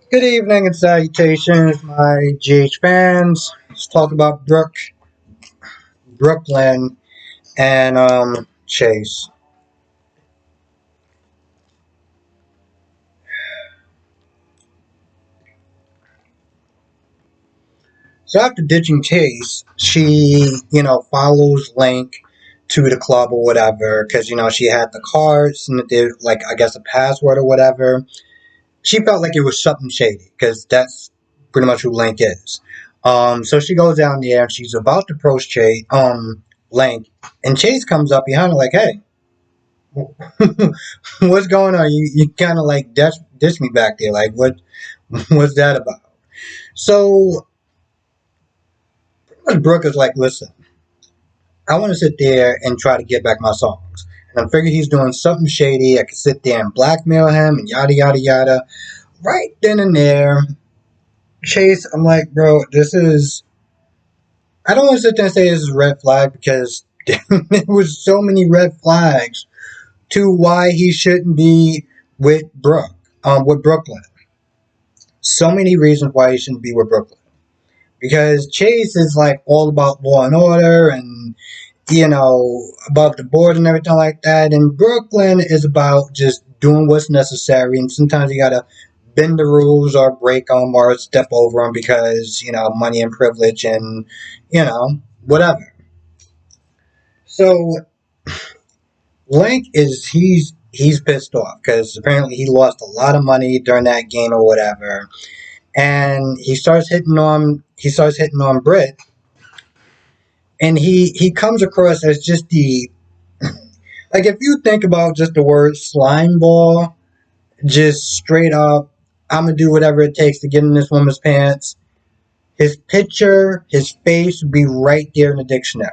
Good evening and salutations, my GH fans. Let's talk about Brooklyn, and Chase. So after ditching Chase, she, follows Link to the club or whatever, because she had the cards and they like I guess a password or whatever. She felt like it was something shady because that's pretty much who Link is. So she goes down there and she's about to approach Link, and Chase comes up behind her like, "Hey, what's going on? You kind of like dish me back there. Like what's that about?" So Brooke is like, "Listen, I want to sit there and try to get back my songs." And I figured he's doing something shady. I could sit there and blackmail him and yada yada yada. Right then and there, Chase, I'm like, bro, this is. I don't want to sit there and say this is a red flag because there was so many red flags to why he shouldn't be with with Brooklyn. So many reasons why he shouldn't be with Brooklyn. Because Chase is like all about law and order and above the board and everything like that. And Brooklyn is about just doing what's necessary. And sometimes you gotta bend the rules or break them or step over them because money and privilege and whatever. So Link is he's pissed off because apparently he lost a lot of money during that game or whatever, and he starts hitting on Brit, and he comes across as just the like if you think about just the word slime ball, just straight up, I'm gonna do whatever it takes to get in this woman's pants. His picture, his face would be right there in the dictionary.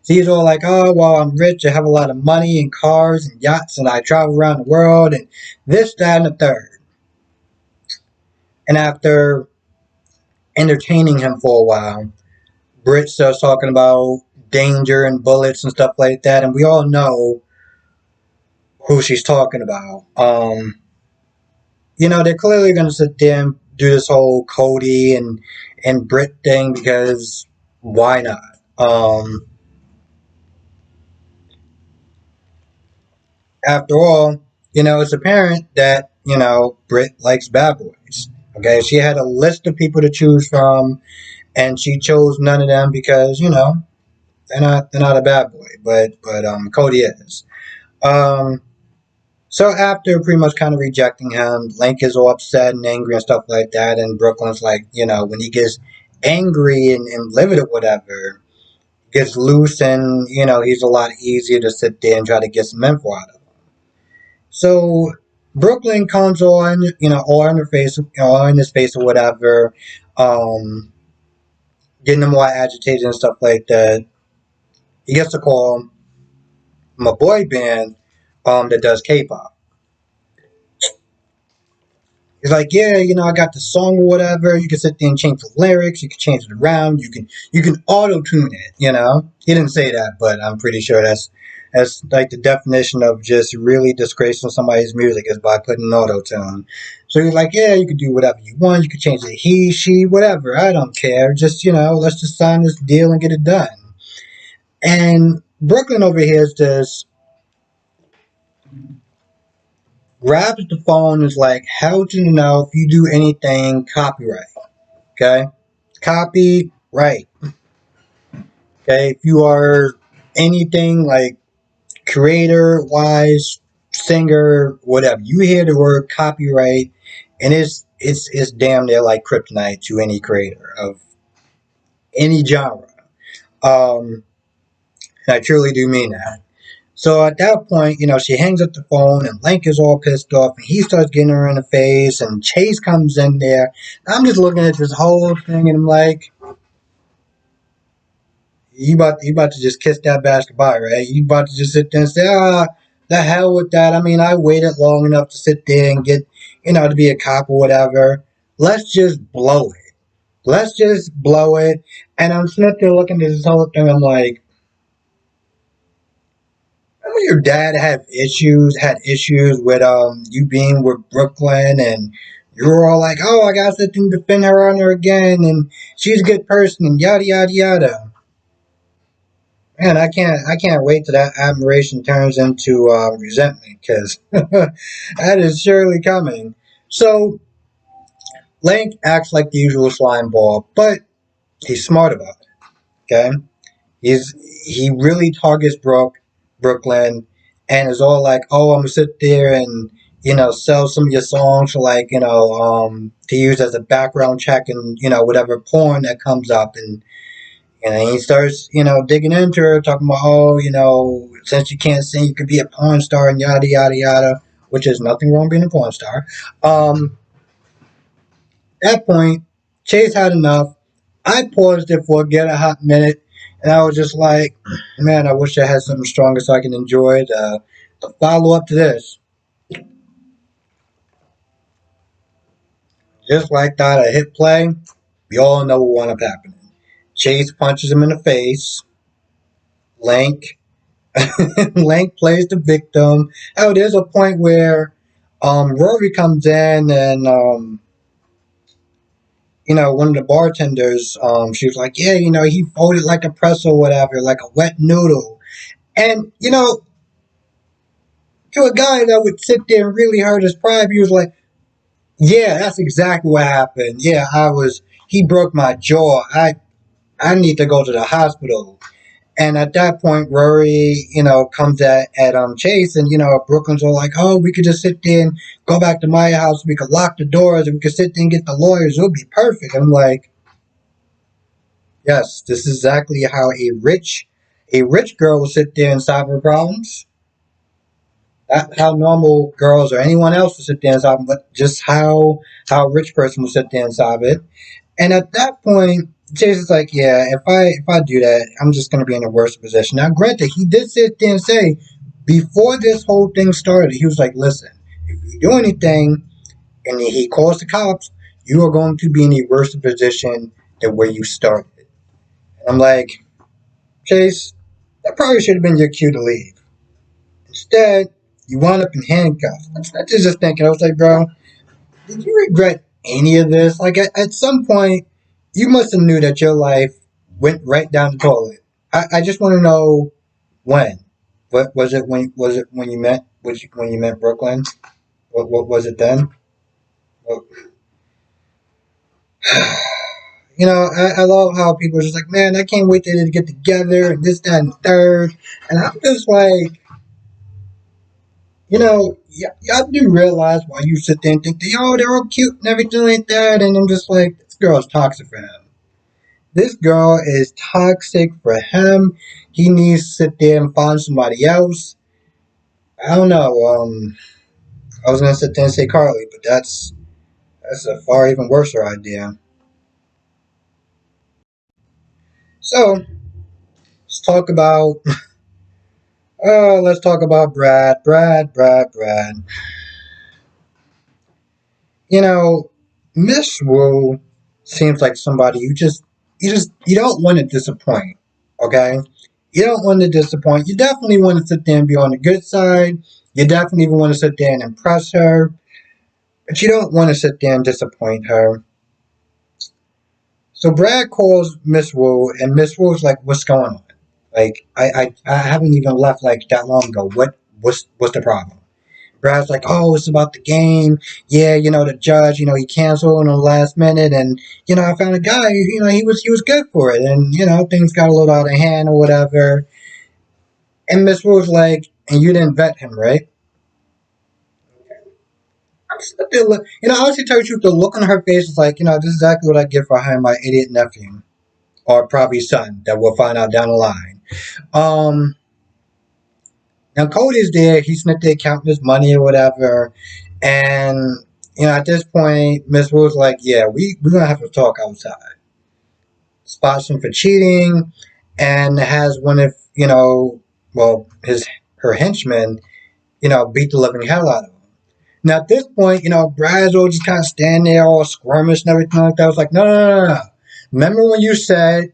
So he's all like, "Oh well, I'm rich. I have a lot of money and cars and yachts, and I travel around the world and this, that, and the third." And after entertaining him for a while, Brit starts talking about danger and bullets and stuff like that, and we all know who she's talking about. They're clearly going to sit there and do this whole Cody and Brit thing because why not? After all, it's apparent that Brit likes bad boys. Okay, she had a list of people to choose from, and she chose none of them because they're not a bad boy, but Cody is. Um, So after pretty much kind of rejecting him, Link is all upset and angry and stuff like that. And Brooklyn's like, when he gets angry and livid or whatever, gets loose and, he's a lot easier to sit there and try to get some info out of him. So Brooklyn comes on, all in her face, all in his face or whatever, um, getting him more agitated and stuff like that. He gets a call from a boy band that does K-pop. He's like, yeah, I got the song or whatever. You can sit there and change the lyrics. You can change it around. You can auto tune it. He didn't say that, but I'm pretty sure that's like the definition of just really disgracing somebody's music is by putting auto tune. So he's like, yeah, you can do whatever you want. You can change it he, she, whatever. I don't care. Just let's just sign this deal and get it done. And Brooklyn over here is just grabs the phone and is like, how do you know if you do anything copyright? Okay. Copyright. Okay. If you are anything like creator wise, singer, whatever, you hear the word copyright, and it's damn near like kryptonite to any creator of any genre. Um, and I truly do mean that. So at that point, she hangs up the phone and Link is all pissed off and he starts getting her in the face and Chase comes in there. I'm just looking at this whole thing and I'm like, you about to just kiss that basket bye, right? You about to just sit there and say, the hell with that. I mean, I waited long enough to sit there and get, to be a cop or whatever. Let's just blow it. Let's just blow it. And I'm sitting there looking at this whole thing. I'm like, remember your dad had issues with you being with Brooklyn and You were all like, "Oh, I got something to defend her honor again, and she's a good person, and yada yada yada." Man, I can't wait till that admiration turns into resentment because that is surely coming. So Link acts like the usual slime ball, but he's smart about it. Okay, He's he really targets Brooklyn, and is all like, "Oh, I'm gonna sit there and sell some of your songs for like to use as a background check and whatever porn that comes up." And he starts digging into her, talking about, "Oh, since you can't sing, you could be a porn star and yada yada yada," which is nothing wrong being a porn star. At that point, Chase had enough. I paused it for a get a hot minute, and I was just like, man, I wish I had something stronger so I can enjoy it. The follow up to this, just like that, I hit play. We all know what wound up happening. Chase punches him in the face. Link, Link plays the victim. Oh, there's a point where Rory comes in and one of the bartenders, she was like, yeah, he folded like a press or whatever, like a wet noodle. And, to a guy that would sit there and really hurt his pride, he was like, yeah, that's exactly what happened. Yeah, he broke my jaw. I need to go to the hospital. And at that point, Rory, comes at Chase, and Brooklyn's all like, "Oh, we could just sit there and go back to my house. We could lock the doors, and we could sit there and get the lawyers. It would be perfect." I'm like, "Yes, this is exactly how a rich girl will sit there and solve her problems. Not how normal girls or anyone else will sit there and solve them, but just how a rich person will sit there and solve it." And at that point, Jason's like, "Yeah, if I do that, I'm just gonna be in a worse position." Now, granted, he did sit there and say before this whole thing started, he was like, "Listen, if you do anything and he calls the cops, you are going to be in a worse position than where you started." And I'm like, Chase, that probably should have been your cue to leave. Instead, you wound up in handcuffs. I was just thinking, I was like, bro, did you regret any of this? Like at some point, you must have knew that your life went right down the toilet. I just want to know when. What was it when? Was it when you met? When you met Brooklyn? What was it then? Well, I love how people are just like, man, I can't wait till they get together and this, that, and the third. And I'm just like, y'all do realize why you sit there and think that, they're all cute and everything like that. And I'm just like, this girl's toxic for him. This girl is toxic for him. He needs to sit there and find somebody else. I don't know. I was gonna sit there and say Carly, but that's a far even worse idea. So let's talk about Brad. Brad. You know, Miss Wu seems like somebody you don't want to disappoint. Okay, you don't want to disappoint. You definitely want to sit there and be on the good side. You definitely want to sit there and impress her, but you don't want to sit there and disappoint her. So Brad calls Miss Wu, and Miss Wu's like, "What's going on? Like, I haven't even left like that long ago. What's the problem?" Brad's like, "Oh, it's about the game. Yeah, the judge, he canceled on the last minute, and I found a guy. He was good for it, and things got a little out of hand or whatever." And Miss Wu's like, "And you didn't vet him, right?" I'm just a bit, honestly, tell you the truth, the look on her face is like, this is exactly what I get for hiring my idiot nephew. Or probably son that we'll find out down the line. Um, Now Cody's there. He's not there counting his money or whatever, and at this point, Miss Wu's like, "Yeah, we're gonna have to talk outside." Spots him for cheating, and has one of his her henchmen, beat the living hell out of him. Now at this point, Brad's all just kind of standing there, all squirmish and everything like that. I was like, no, no, no, no, no. Remember when you said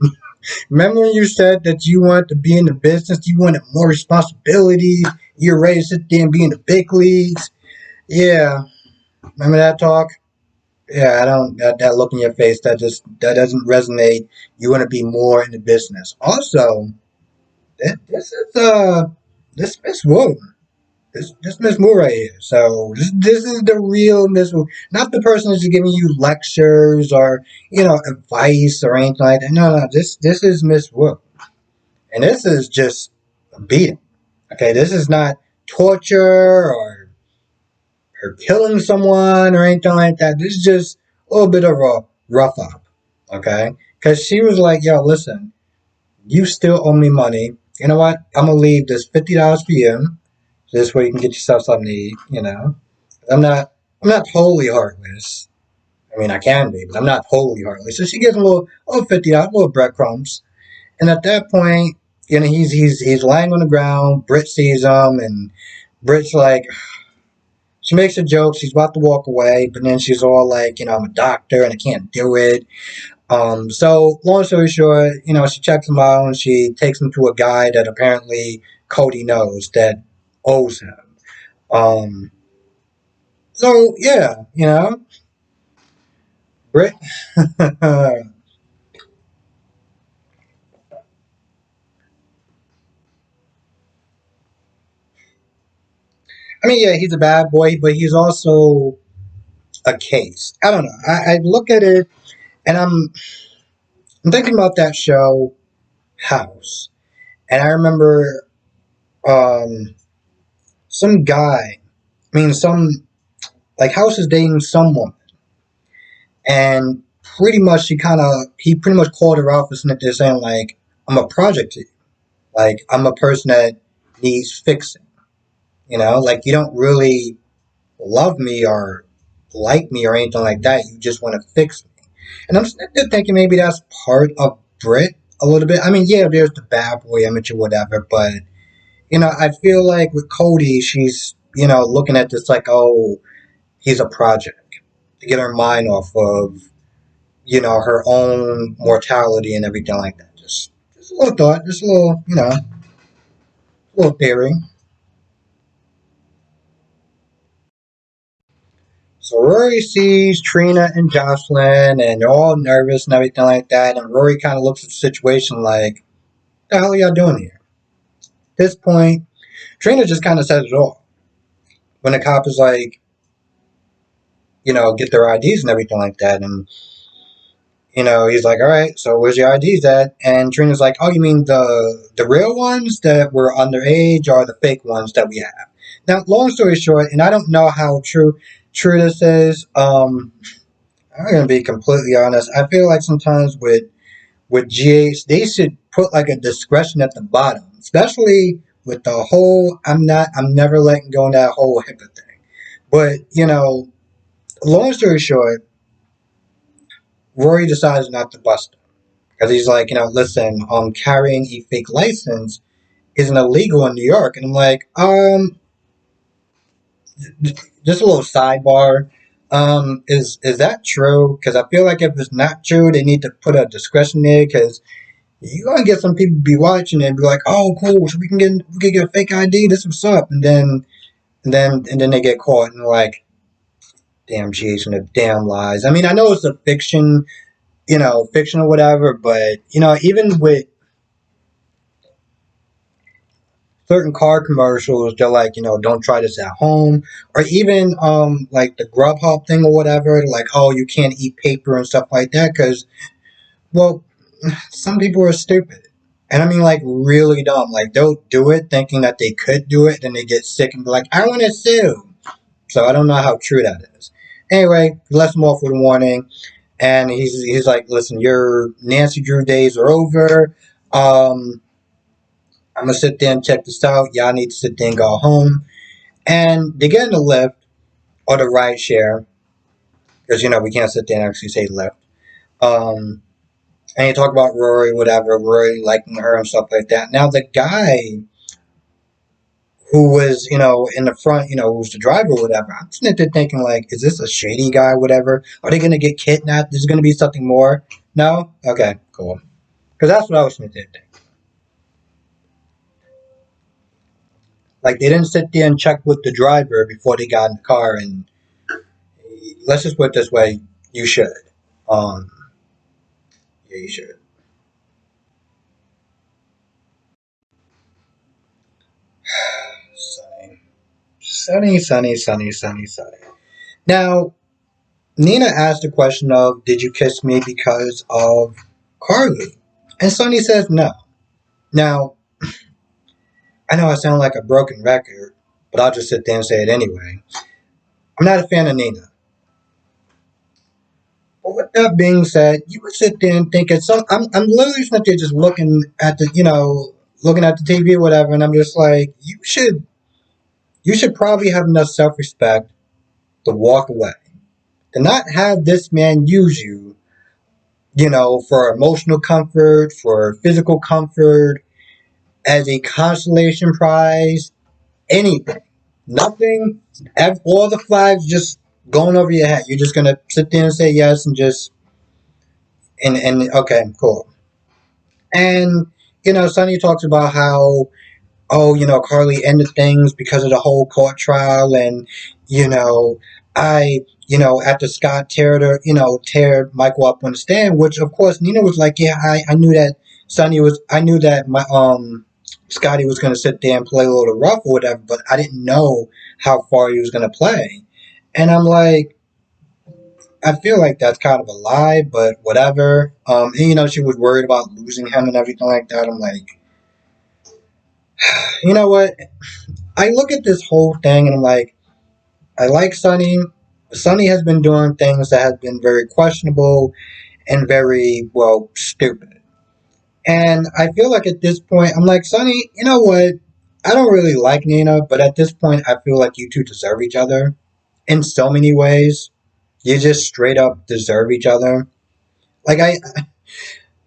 Remember when you said that you wanted to be in the business, you wanted more responsibility, you're ready to sit there and be in the big leagues? Yeah, remember that talk? Yeah, I don't that look in your face that doesn't resonate. You want to be more in the business. Also, this is this Miss Wu. This Miss Wu right here. So this is the real Miss Wu, not the person that's just giving you lectures or advice or anything like that. No, no, this is Miss Wu, and this is just a beating. Okay, this is not torture or her killing someone or anything like that. This is just a little bit of a rough up. Okay, because she was like, "Yo, listen, you still owe me money. You know what? I'm gonna leave this $50 for you. This way you can get yourself something to eat. I'm not I'm not totally heartless. I mean, I can be, but I'm not totally heartless." So she gives him a little $50, little breadcrumbs, and at that point, he's lying on the ground. Britt sees him, and Britt's like, she makes a joke. She's about to walk away, but then she's all like, "I'm a doctor and I can't do it." So long story short, she checks him out and she takes him to a guy that apparently Cody knows that owes him. Um, so yeah, Britt. I mean, yeah, he's a bad boy, but he's also a case. I don't know. I look at it and I'm thinking about that show House, and I remember um, some guy. I mean, some like House is dating someone, and pretty much he pretty much called her out for something saying like, "I'm a project to you. Like I'm a person that needs fixing. Like you don't really love me or like me or anything like that. You just want to fix me." And I'm thinking maybe that's part of Brit a little bit. I mean, yeah, there's the bad boy image or whatever, but I feel like with Cody, she's looking at this like, oh, he's a project to get her mind off of her own mortality and everything like that. Just a little thought, just a little little theory. So Rory sees Trina and Jocelyn, and they're all nervous and everything like that. And Rory kind of looks at the situation like, "The hell are y'all doing here?" At this point, Trina just kind of says it all. When the cop is like, get their IDs and everything like that, and he's like, "All right, so where's your IDs at?" And Trina's like, "Oh, you mean the real ones that were underage, or the fake ones that we have?" Now, long story short, and I don't know how true this is. I'm gonna be completely honest. I feel like sometimes with GH, they should put like a discretion at the bottom, especially with the whole I'm never letting go of that whole HIPAA thing. But long story short, Rory decides not to bust him because he's like, listen, carrying a fake license isn't illegal in New York, and I'm like, just a little sidebar. Is that true? Because I feel like if it's not true, they need to put a discretion there because you're gonna get some people be watching and be like, "Oh, cool, so we can get a fake ID. This is what's up," and then they get caught and they're like, "Damn, Jason, the damn lies." I mean, I know it's a fiction or whatever, but even with certain car commercials, they're like, don't try this at home, or even like the Grubhub thing or whatever, like, oh, you can't eat paper and stuff like that because, well, some people are stupid. And I mean, like, really dumb. Like, they'll do it thinking that they could do it, then they get sick and be like, "I want to sue." So I don't know how true that is. Anyway, he lets him off with a warning, and he's like, "Listen, your Nancy Drew days are over. Um, I'm gonna sit there and check this out. Y'all need to sit there and go home." And they get in the lift or the ride share because we can't sit there and actually say lift. Um, and you talk about Rory, whatever, Rory liking her and stuff like that. Now the guy who was, in the front, who's the driver or whatever, I'm sitting there thinking like, is this a shady guy, whatever? Are they gonna get kidnapped? Is gonna be something more? No? Okay, cool. Because that's what I was sitting there thinking. Like they didn't sit there and check with the driver before they got in the car and let's just put it this way. You should. Um, yeah, you should. Sunny, sunny. Now, Nina asked the question of, "Did you kiss me because of Carly?" And Sunny says no. Now, I know I sound like a broken record, but I'll just sit there and say it anyway. I'm not a fan of Nina. But with that being said, you would sit there and think it's some. I'm literally sitting there just looking at the, looking at the TV or whatever, and I'm just like, you should probably have enough self respect to walk away, to not have this man use you, for emotional comfort, for physical comfort, as a consolation prize, anything, nothing, all the flags just going over your head. You're just gonna sit there and say yes and just and okay, cool. And Sonny talks about how, oh, Carly ended things because of the whole court trial, and you know, after Scott teared Michael up on the stand, which of course Nina was like, yeah, I knew that I knew that my Scotty was going to sit there and play a little rough or whatever, but I didn't know how far he was going to play, and I'm like. I feel like that's kind of a lie, but whatever. And she was worried about losing him and everything like that. I'm like, you know what? I look at this whole thing and I'm like, I like Sonny. Sonny has been doing things that have been very questionable and very, well, stupid. And I feel like at this point, I'm like, Sonny, you know what? I don't really like Nina, but at this point, I feel like you two deserve each other in so many ways. You just straight up deserve each other. Like,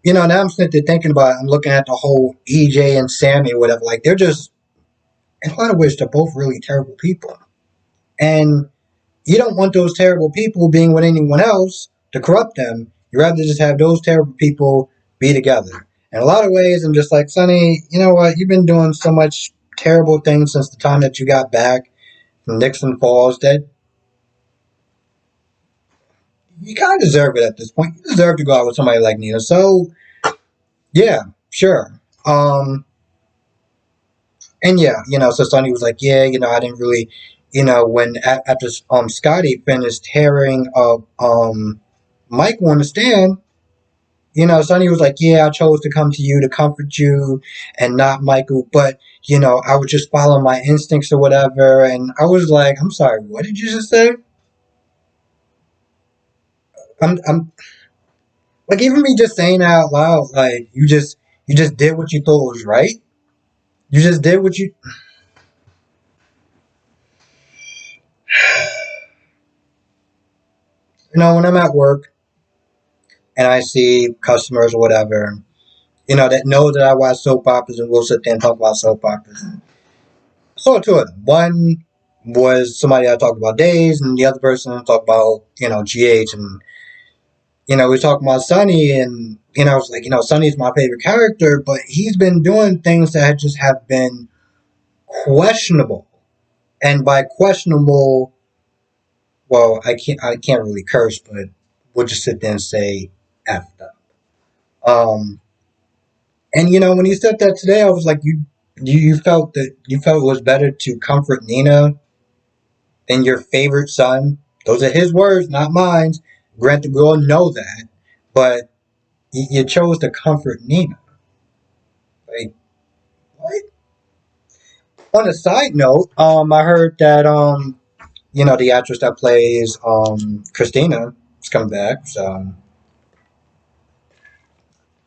now I'm sitting there thinking about it. I'm looking at the whole EJ and Sammy or whatever. Like, they're just, in a lot of ways, they're both really terrible people. And you don't want those terrible people being with anyone else to corrupt them. You rather just have those terrible people be together. In a lot of ways, I'm just like, Sonny, you know what? You've been doing so much terrible things since the time that you got back from Nixon Falls that you kind of deserve it at this point. You deserve to go out with somebody like Nina. So, yeah, sure. And yeah, so Sonny was like, yeah, I didn't really, when after Scotty finished tearing up Mike on the stand, Sonny was like, yeah, I chose to come to you to comfort you and not Michael, but I would just follow my instincts or whatever. And I was like, I'm sorry, what did you just say? I'm like, even me just saying that out loud, like you just did what you thought was right. You just did what when I'm at work and I see customers or whatever, that know that I watch soap operas and will sit there and talk about soap operas. I saw two of them. One was somebody I talked about days, and the other person I talked about, GH. And, we were talking about Sonny, and, I was like, Sonny's my favorite character, but he's been doing things that just have been questionable. And by questionable, well, I can't really curse, but we'll just sit there and say effed up. And when he said that today, I was like, you felt it was better to comfort Nina than your favorite son. Those are his words, not mine. Granted, we all know that, but you chose to comfort Nina. Like, what? On a side note, I heard that the actress that plays Christina is coming back. So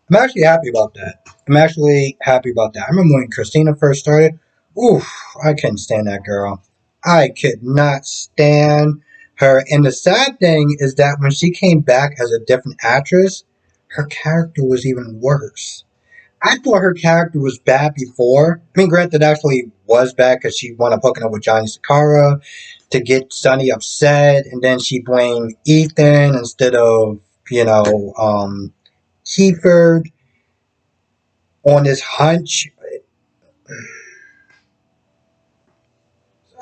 I'm actually happy about that. I'm actually happy about that. I remember when Christina first started. Oof, I couldn't stand that girl. I could not stand her. And the sad thing is that when she came back as a different actress, her character was even worse. I thought her character was bad before. I mean, granted, actually was bad because she wound up hooking up with Johnny Sakara to get Sonny upset, and then she blamed Ethan instead of, Kiefer on this hunch.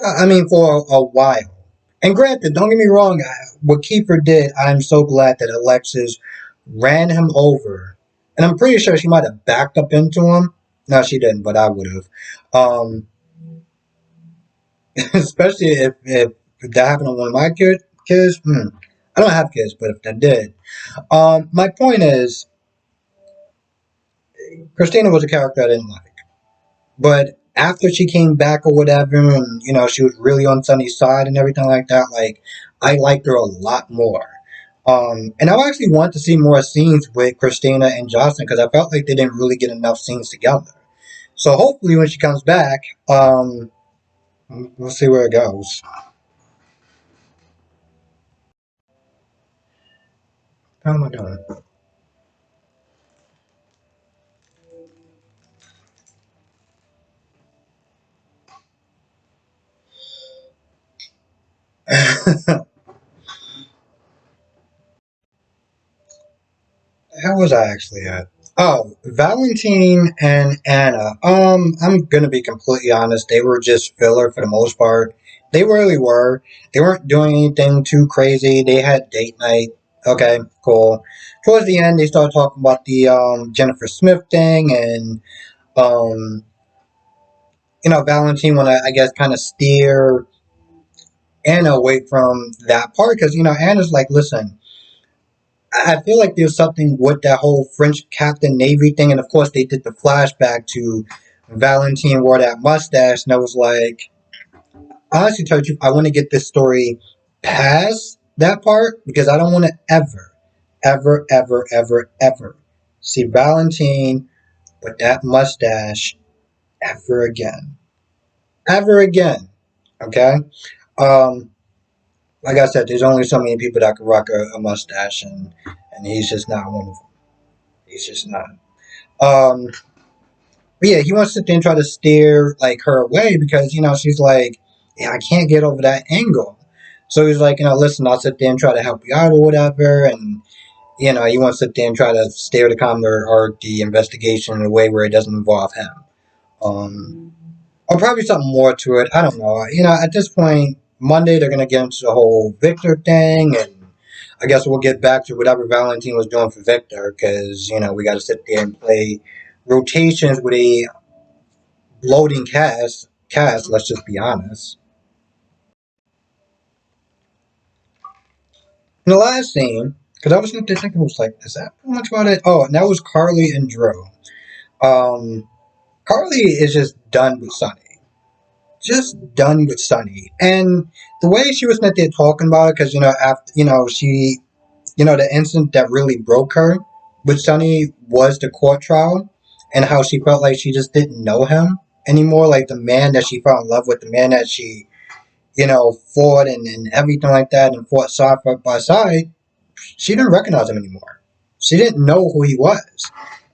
I mean, for a while. And granted, don't get me wrong, what Kiefer did, I'm so glad that Alexis ran him over. And I'm pretty sure she might have backed up into him. No, she didn't, but I would have. Um, especially if that happened to one of my kids. I don't have kids, but if that did. My point is, Christina was a character I didn't like. But after she came back or whatever, and she was really on Sunny's side and everything like that, like I liked her a lot more. And I actually want to see more scenes with Christina and Jocelyn because I felt like they didn't really get enough scenes together. So hopefully when she comes back, we'll see where it goes. How am I doing? How was I actually at? Oh, Valentin and Anna. I'm gonna be completely honest. They were just filler for the most part. They really were. They weren't doing anything too crazy. They had date night. Okay, cool. Towards the end, they started talking about the Jennifer Smith thing, and um, Valentin want to, I guess, kind of steer Anna away from that part because Anna's like, listen, I feel like there's something with that whole French Captain Navy thing, and of course they did the flashback to Valentine wore that mustache, and I was like, honestly, told you, I want to get this story past that part because I don't want to ever, ever, ever, ever, ever see Valentine with that mustache ever again, ever again. Okay, um, like I said, there's only so many people that can rock a mustache, and he's just not one of them. He's just not. Um, but yeah, he wants to then try to steer like her away because she's like, yeah, I can't get over that angle. So he's like, listen, I'll sit there and try to help you out or whatever, and he wants to sit there and try to steer the comedy or the investigation in a way where it doesn't involve him. Um, or probably something more to it. I don't know. At this point, Monday they're gonna get into the whole Victor thing, and I guess we'll get back to whatever Valentine was doing for Victor because we got to sit there and play rotations with a bloating cast. Cast, let's just be honest. And the last scene, because I was thinking it was like, is that pretty much about it? Oh, and that was Carly and Drew. Um, Carly is just done with Sunny. Just done with Sunny. And the way she was not there talking about it, because, after, she, the incident that really broke her with Sunny was the court trial and how she felt like she just didn't know him anymore. Like the man that she fell in love with, the man that she, fought and everything like that and fought side by side, she didn't recognize him anymore. She didn't know who he was.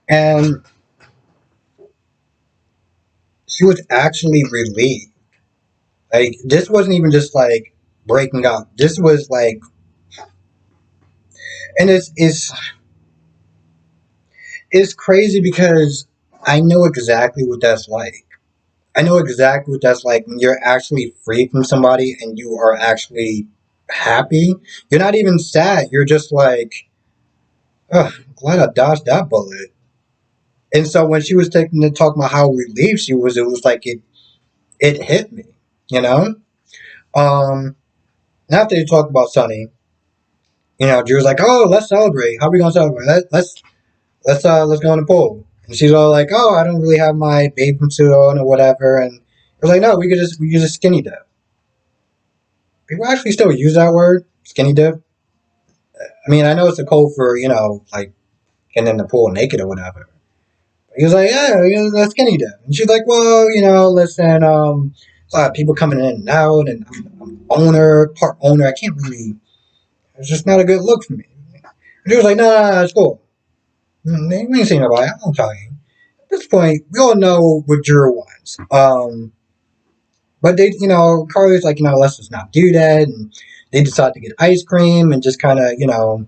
And she was actually relieved. Like, this wasn't even just like breaking up. This was like, and it's crazy because I know exactly what that's like. I know exactly what that's like when you're actually free from somebody and you are actually happy. You're not even sad. You're just like, oh, glad I dodged that bullet. And so when she was taking to talk about how relieved she was, it was like it hit me, you know. Um, and after they talked about Sunny, Drew was like, "Oh, let's celebrate. How are we gonna celebrate? Let's go in the pool." And she's all like, "Oh, I don't really have my bathing suit on or whatever." And I was like, "No, we could just skinny dip." People actually still use that word, skinny dip. I mean, I know it's a code for like getting in the pool naked or whatever. He was like, yeah, that's skinny dip. And she's like, well, listen, a lot of people coming in and out, and I'm owner, part owner. I can't really. It's just not a good look for me. And he was like, no, it's cool. We ain't seen nobody. I won't tell you. At this point, we all know what Drew wants. But they, Carly's like, let's just not do that. And they decide to get ice cream and just kind of,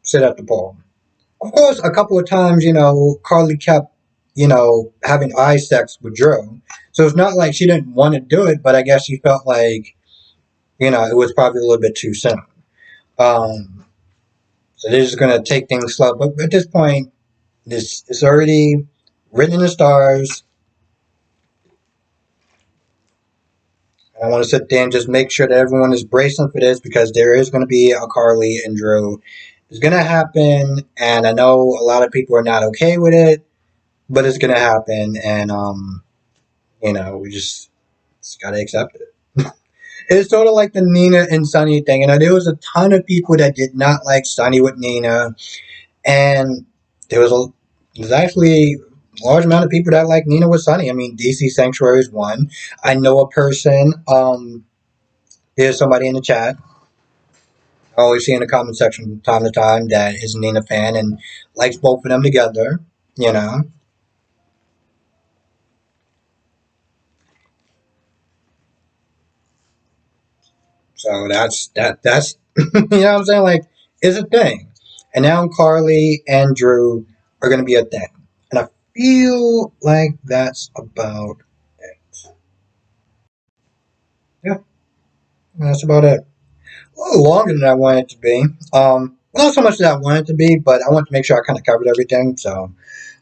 sit at the pool. Of course, a couple of times, Carly kept, having eye sex with Drew. So it's not like she didn't want to do it, but I guess she felt like it was probably a little bit too soon. Um, so they're just gonna take things slow. But at this point, this is already written in the stars. I want to sit there and just make sure that everyone is bracing for this because there is going to be a Carly and Drew. It's going to happen, and I know a lot of people are not okay with it, but it's going to happen, and we just got to accept it. It's sort of like the Nina and Sunny thing, and there was a ton of people that did not like Sunny with Nina, and there was a there's actually a large amount of people that like Nina with Sunny. I mean, DC Sanctuary is one. I know a person. There's somebody in the chat. I always see in the comment section from time to time that is a Nina fan and likes both of them together. You know, so that's you know what I'm saying. Like, it's a thing. And now Carly and Drew are going to be a thing, and I feel like that's about it. Yeah, that's about it. A little longer than I wanted it to be. Not so much that I wanted it to be, but I wanted to make sure I kind of covered everything. So,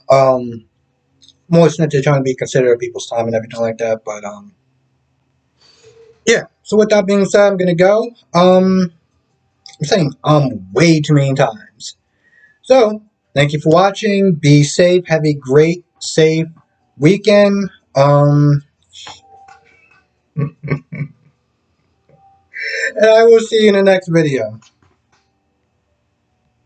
more snitches trying to be considerate of people's time and everything like that. But yeah. So with that being said, I'm gonna go. I'm saying way too many times. So thank you for watching. Be safe. Have a great, safe weekend. And I will see you in the next video.